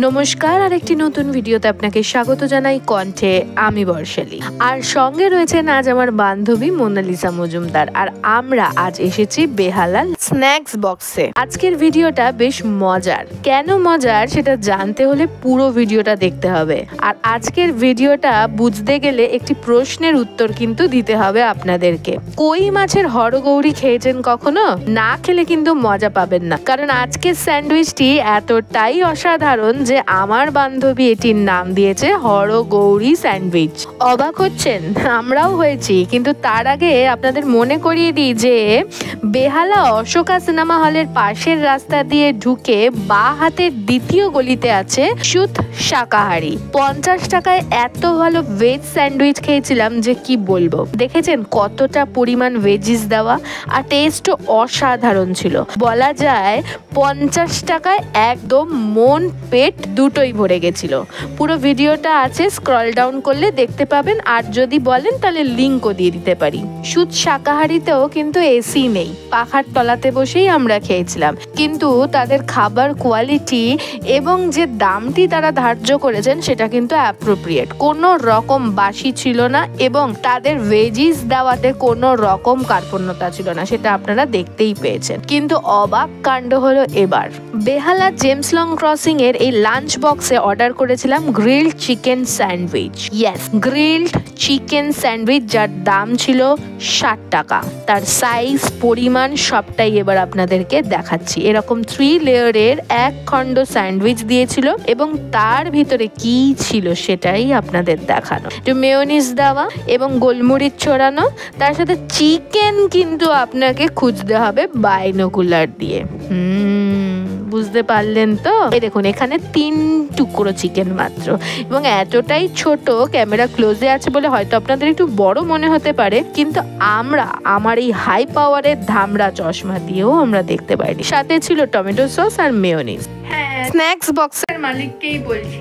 নমস্কার, আরেকটি নতুন ভিডিওতে আপনাকে স্বাগত জানাই। কণ্ঠে আমি বর্ষালী, আর সঙ্গে রয়েছেন আজ আমার বান্ধবী মোনালিসা মজুমদার। আর আমরা আজ এসেছি বেহালাল স্ন্যাক্স বক্সে। আজকের ভিডিওটা বেশ মজার। কেন মজার সেটা জানতে হলে পুরো ভিডিওটা দেখতে হবে। আর আজকের ভিডিওটা বুঝতে গেলে একটি প্রশ্নের উত্তর কিন্তু দিতে হবে আপনাদেরকে। কই মাছের হরগৌরী খেয়েছেন কখনো? না খেলে কিন্তু মজা পাবেন না, কারণ আজকের স্যান্ডউইচটি এতটাই অসাধারণ যে আমার বান্ধবী এটির নাম দিয়েছে হরগৌরী স্যান্ডউইচ। অবাক হচ্ছেন? আমরাও হয়েছি। কিন্তু তার আগে আপনাদের মনে করিয়ে দিই যে বেহালা অশোকা সিনেমা হলের পাশের রাস্তা দিয়ে ঢুকে বাঁ হাতের দ্বিতীয় গলিতে আছে সুত শাকাহারি। 50 টাকায় এত ভালো ভেজ স্যান্ডউইচ খেয়েছিলাম যে কি বলবো। দেখেছেন কতটা পরিমাণ ভেজিস দেওয়া, আর টেস্টও অসাধারণ ছিল। বলা যায় 50 টাকায় একদম মন পেট দুটোই ভরে গেছিল। পুরো ভিডিওটা আছে, স্ক্রল ডাউন করলে দেখতে পাবেন। আর যদি বলেন তাহলে লিঙ্কও দিয়ে দিতে পারি। সুত শাকাহারিতেও কিন্তু এসি নেই, পাখার তলাতে বসেই আমরা খেয়েছিলাম। কিন্তু তাদের খাবার কোয়ালিটি এবং যে দামটি তারা ধার্য করেছেন সেটা কিন্তু অ্যাপ্রোপ্রিয়েট। কোনো রকম বাসি ছিল না এবং তাদের ভেজিস দেওয়াতে কোনো রকম কার্পণ্যতা ছিল না, সেটা আপনারা দেখতেই পেয়েছেন। কিন্তু অবাক কাণ্ড হলো এবার। বেহালা জেমস লং ক্রসিং এর এই লাঞ্চ বক্সে অর্ডার করেছিলাম grilled chicken sandwich. Yes, grilled chicken sandwich, যার দাম ছিল 60 টাকা। তার সাইজ, পরিমাণ সবটাই এবার আপনাদেরকে দেখাচ্ছি। এরকম 3 লেয়ারের এক খণ্ড স্যান্ডউইচ দিয়েছিল এবং তার ভিতরে কি ছিল সেটাই আপনাদের দেখানো। একটু মেয়োনিজ দেওয়া এবং গোলমরিচ ছড়ানো, তার সাথে চিকেন কিন্তু আপনাকে খুঁজতে হবে বাইনোকুলার দিয়ে। বুঝতে পারলেন তো? এই দেখুন, এখানে 3 টুকরো চিকেন মাত্র, এবং এতটাই ছোট, ক্যামেরা ক্লোজে আছে বলে হয়তো আপনাদের একটু বড় মনে হতে পারে, কিন্তু আমার এই হাই পাওয়ারের ধামরা চশমা দিয়েও আমরা দেখতে পাইনি। সাথে ছিল টমেটো সস আর মেয়োনিজ। হ্যাঁ, স্ন্যাক্স বক্সের মালিককেই বলছি,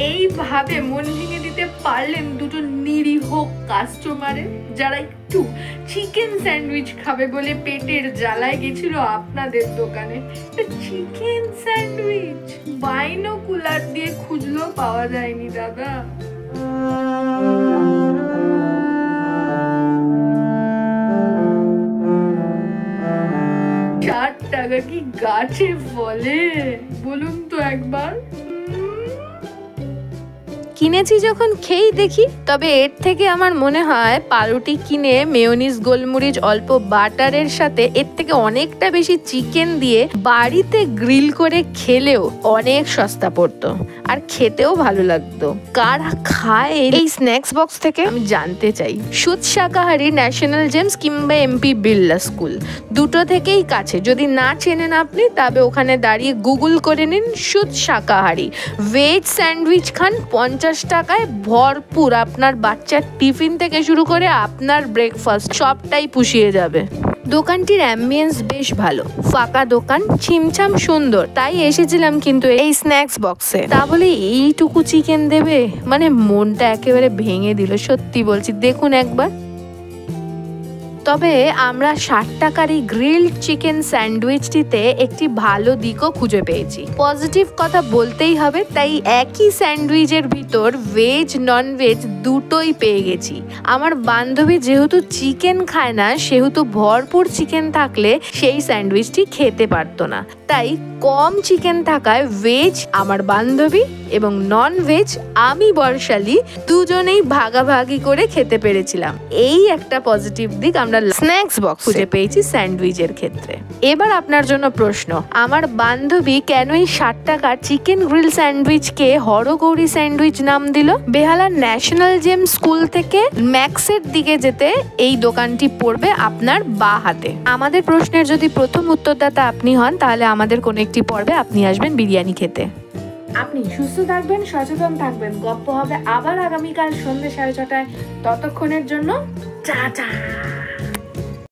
এইভাবে মন ভেঙে দিতে পারলেন দুটো নিরীহ কাস্টমারের, যারা একটু চিকেন স্যান্ডউইচ খাবে বলে পেটের জ্বালায় গেছিল আপনাদের দোকানে। চিকেন স্যান্ডউইচ বাইনোকুলার দিয়ে খুঁজলেও পাওয়া যায়নি দাদা। 60 টাকা কি গাছে ফলে বলুন তো একবার? কিনেছি যখন খেয়েই দেখি। তবে এর থেকে আমার মনে হয় পাউরুটি কিনে মেয়োনিজ, গোলমরিচ, অল্প বাটারের সাথে এর থেকে অনেকটা বেশি চিকেন দিয়ে বাড়িতে গ্রিল করে খেলেও অনেক সস্তা পড়তো, আর খেতেও ভালো লাগতো। কারা খায় এই স্ন্যাক্স বক্স থেকে আমি জানতে চাই। সুত শাকাহারি ন্যাশনাল জেমস কিংবা এমপি বিড়লা স্কুল দুটো থেকেই কাছে। যদি না চেনেন আপনি, তবে ওখানে দাঁড়িয়ে গুগল করে নিন সুত শাকাহারি। ভেজ স্যান্ডউইচ খান 50 টাকায় ভরপুর। আপনার বাচ্চার টিফিন থেকে শুরু করে আপনার ব্রেকফাস্ট সবটাই পুষিয়ে যাবে। দোকানটির অ্যাম্বিয়েন্স বেশ ভালো, ফাঁকা দোকান, ছিমছাম সুন্দর। তাই এসেছিলাম কিন্তু এই স্ন্যাক্স বক্সে। তা বলে এইটুকু চিকেন দেবে, মানে মনটা একেবারে ভেঙে দিল, সত্যি বলছি। দেখুন একবার। তবে আমরা 60 টাকার এই গ্রিলড চিকেন স্যান্ডউইচটিতে একটি ভালো দিকও খুঁজে পেয়েছি। পজিটিভ কথা বলতেই হবে, তাই একই স্যান্ডউইচের ভিতর ভেজ নন ভেজ দুটোই পেয়ে গেছি। আমার বান্ধবী যেহেতু চিকেন খায় না, সেহেতু ভরপুর চিকেন থাকলে সেই স্যান্ডউইচটি খেতে পারতো না। তাই কম চিকেন থাকায় ভেজ আমার বান্ধবী এবং নন ভেজ আমি বর্ষালী দুজনেই ভাগাভাগি করে খেতে পেরেছিলাম। এই একটা পজিটিভ দিক আমরা স্ন্যাক্স বক্স খুঁজে পেয়েছি স্যান্ডউইচের ক্ষেত্রে। এবার আপনার জন্য প্রশ্ন, আমার বান্ধবী কেন এই 60 টাকার চিকেন গ্রিল স্যান্ডউইচকে হরগৌরী স্যান্ডউইচ নাম দিল? বেহালা ন্যাশনাল জেম স্কুল থেকে ম্যাক্সের দিকে যেতে এই দোকানটি পড়বে আপনার বাঁ হাতে। আমাদের প্রশ্নের যদি প্রথম উত্তরদাতা আপনি হন, তাহলে আমাদের কোনো একটি পর্বে আপনি আসবেন বিরিয়ানি খেতে। আপনি সুস্থ থাকবেন, সচেতন থাকবেন। গপ্প হবে আবার আগামীকাল সন্ধ্যে 6:30টায়। ততক্ষণের জন্য টাটা।